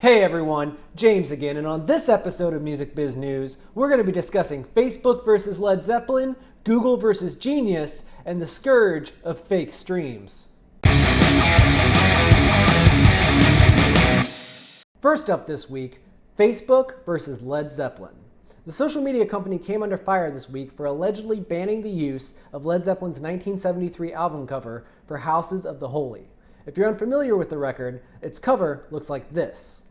Hey everyone, James again, and on this episode of Music Biz News, we're going to be discussing Facebook versus Led Zeppelin, Google versus Genius, and the scourge of fake streams. First up this week, Facebook versus Led Zeppelin. The social media company came under fire this week for allegedly banning the use of Led Zeppelin's 1973 album cover for Houses of the Holy. If you're unfamiliar with the record, its cover looks like this.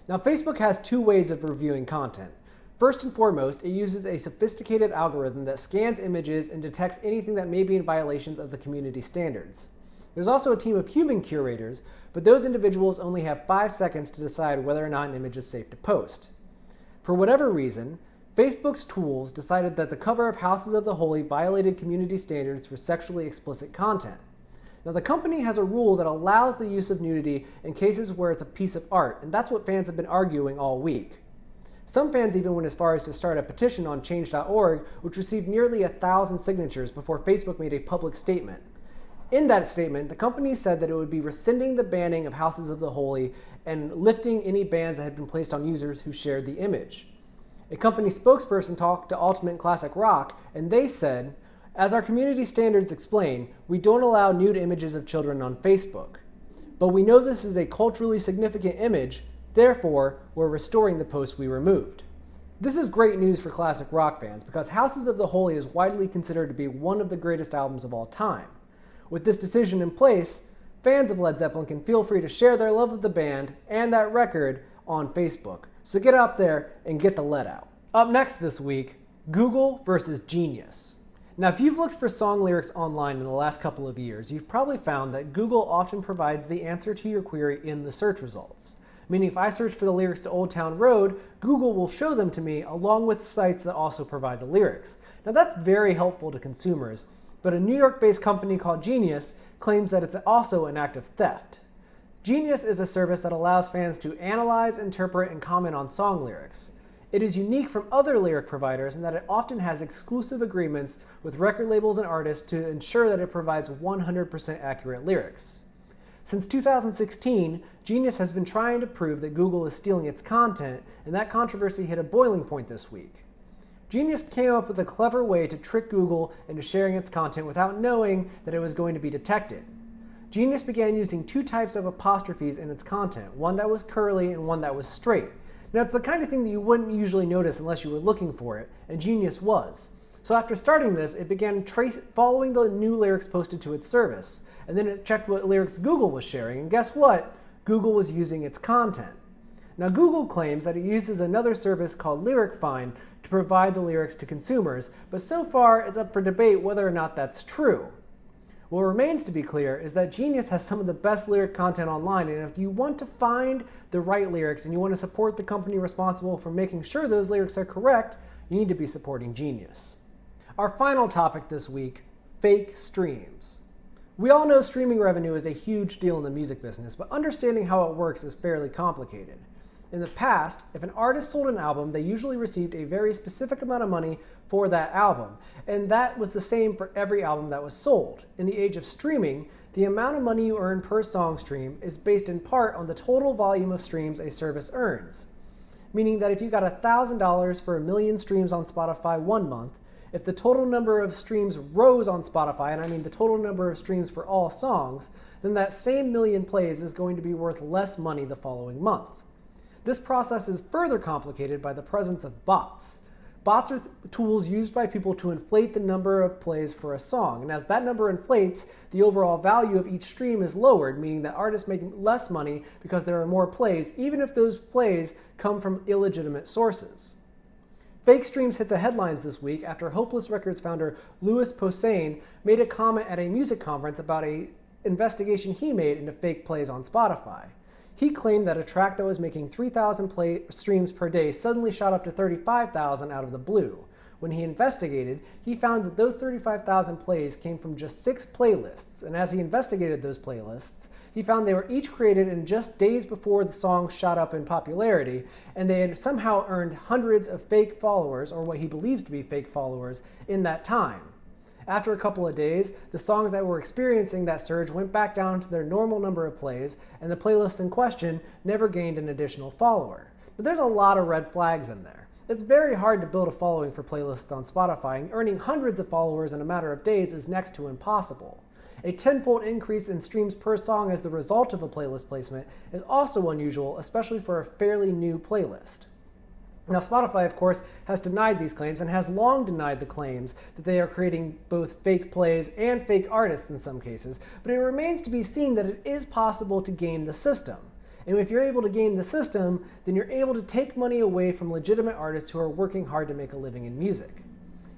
Now, Facebook has two ways of reviewing content. First and foremost, it uses a sophisticated algorithm that scans images and detects anything that may be in violations of the community standards. There's also a team of human curators, but those individuals only have 5 seconds to decide whether or not an image is safe to post. For whatever reason, Facebook's tools decided that the cover of Houses of the Holy violated community standards for sexually explicit content. Now, the company has a rule that allows the use of nudity in cases where it's a piece of art, and that's what fans have been arguing all week. Some fans even went as far as to start a petition on change.org, which received nearly 1,000 signatures before Facebook made a public statement. In that statement, the company said that it would be rescinding the banning of Houses of the Holy and lifting any bans that had been placed on users who shared the image. A company spokesperson talked to Ultimate Classic Rock, and they said, "As our community standards explain, we don't allow nude images of children on Facebook. But we know this is a culturally significant image, therefore, we're restoring the post we removed." This is great news for classic rock fans because Houses of the Holy is widely considered to be one of the greatest albums of all time. With this decision in place, fans of Led Zeppelin can feel free to share their love of the band and that record on Facebook. So get up there and get the lead out. Up next this week, Google versus Genius. Now, if you've looked for song lyrics online in the last couple of years, you've probably found that Google often provides the answer to your query in the search results. Meaning if I search for the lyrics to Old Town Road, Google will show them to me along with sites that also provide the lyrics. Now, that's very helpful to consumers, but a New York-based company called Genius claims that it's also an act of theft. Genius is a service that allows fans to analyze, interpret, and comment on song lyrics. It is unique from other lyric providers in that it often has exclusive agreements with record labels and artists to ensure that it provides 100% accurate lyrics. Since 2016, Genius has been trying to prove that Google is stealing its content, and that controversy hit a boiling point this week. Genius came up with a clever way to trick Google into sharing its content without knowing that it was going to be detected. Genius began using two types of apostrophes in its content, one that was curly and one that was straight. Now, it's the kind of thing that you wouldn't usually notice unless you were looking for it, and Genius was. So after starting this, it began following the new lyrics posted to its service, and then it checked what lyrics Google was sharing, and guess what? Google was using its content. Now, Google claims that it uses another service called LyricFind to provide the lyrics to consumers, but so far it's up for debate whether or not that's true. What remains to be clear is that Genius has some of the best lyric content online, and if you want to find the right lyrics and you want to support the company responsible for making sure those lyrics are correct, you need to be supporting Genius. Our final topic this week, fake streams. We all know streaming revenue is a huge deal in the music business, but understanding how it works is fairly complicated. In the past, if an artist sold an album, they usually received a very specific amount of money for that album, and that was the same for every album that was sold. In the age of streaming, the amount of money you earn per song stream is based in part on the total volume of streams a service earns. Meaning that if you got $1,000 for 1 million streams on Spotify one month, if the total number of streams rose on Spotify, and I mean the total number of streams for all songs, then that same million plays is going to be worth less money the following month. This process is further complicated by the presence of bots. Bots are tools used by people to inflate the number of plays for a song, and as that number inflates, the overall value of each stream is lowered, meaning that artists make less money because there are more plays, even if those plays come from illegitimate sources. Fake streams hit the headlines this week after Hopeless Records founder Louis Poussin made a comment at a music conference about an investigation he made into fake plays on Spotify. He claimed that a track that was making 3,000 streams per day suddenly shot up to 35,000 out of the blue. When he investigated, he found that those 35,000 plays came from just 6 playlists, and as he investigated those playlists, he found they were each created in just days before the song shot up in popularity, and they had somehow earned hundreds of fake followers, or what he believes to be fake followers, in that time. after a couple of days, the songs that were experiencing that surge went back down to their normal number of plays, and the playlist in question never gained an additional follower. But there's a lot of red flags in there. It's very hard to build a following for playlists on Spotify, and earning hundreds of followers in a matter of days is next to impossible. A tenfold increase in streams per song as the result of a playlist placement is also unusual, especially for a fairly new playlist. Now, Spotify, of course, has denied these claims and has long denied the claims that they are creating both fake plays and fake artists in some cases, but it remains to be seen that it is possible to game the system. And if you're able to game the system, then you're able to take money away from legitimate artists who are working hard to make a living in music.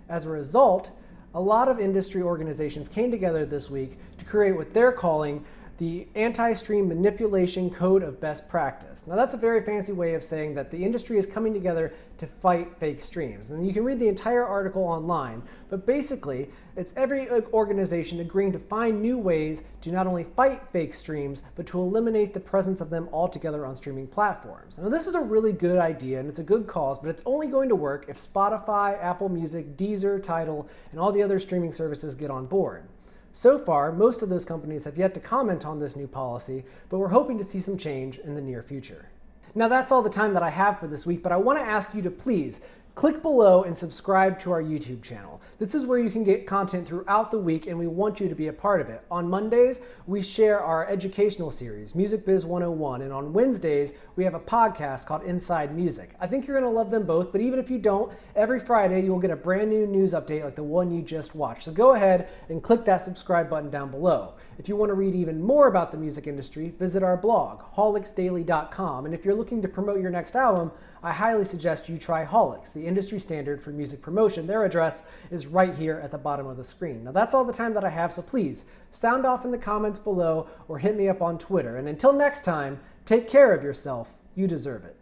As a result, a lot of industry organizations came together this week to create what they're calling the Anti-Stream Manipulation Code of Best Practice. Now that's a very fancy way of saying that the industry is coming together to fight fake streams. And you can read the entire article online, but basically it's every organization agreeing to find new ways to not only fight fake streams, but to eliminate the presence of them altogether on streaming platforms. Now this is a really good idea and it's a good cause, but it's only going to work if Spotify, Apple Music, Deezer, Tidal, and all the other streaming services get on board. So far, most of those companies have yet to comment on this new policy, but we're hoping to see some change in the near future. Now that's all the time that I have for this week, but I want to ask you to please click below and subscribe to our YouTube channel. This is where you can get content throughout the week and we want you to be a part of it. On Mondays, we share our educational series, Music Biz 101, and on Wednesdays, we have a podcast called Inside Music. I think you're going to love them both, but even if you don't, every Friday you'll get a brand new news update like the one you just watched. So go ahead and click that subscribe button down below. If you want to read even more about the music industry, visit our blog, holicsdaily.com. And if you're looking to promote your next album, I highly suggest you try Holics, the industry standard for music promotion. Their address is right here at the bottom of the screen. Now that's all the time that I have, so please sound off in the comments below or hit me up on Twitter. And until next time, take care of yourself. You deserve it.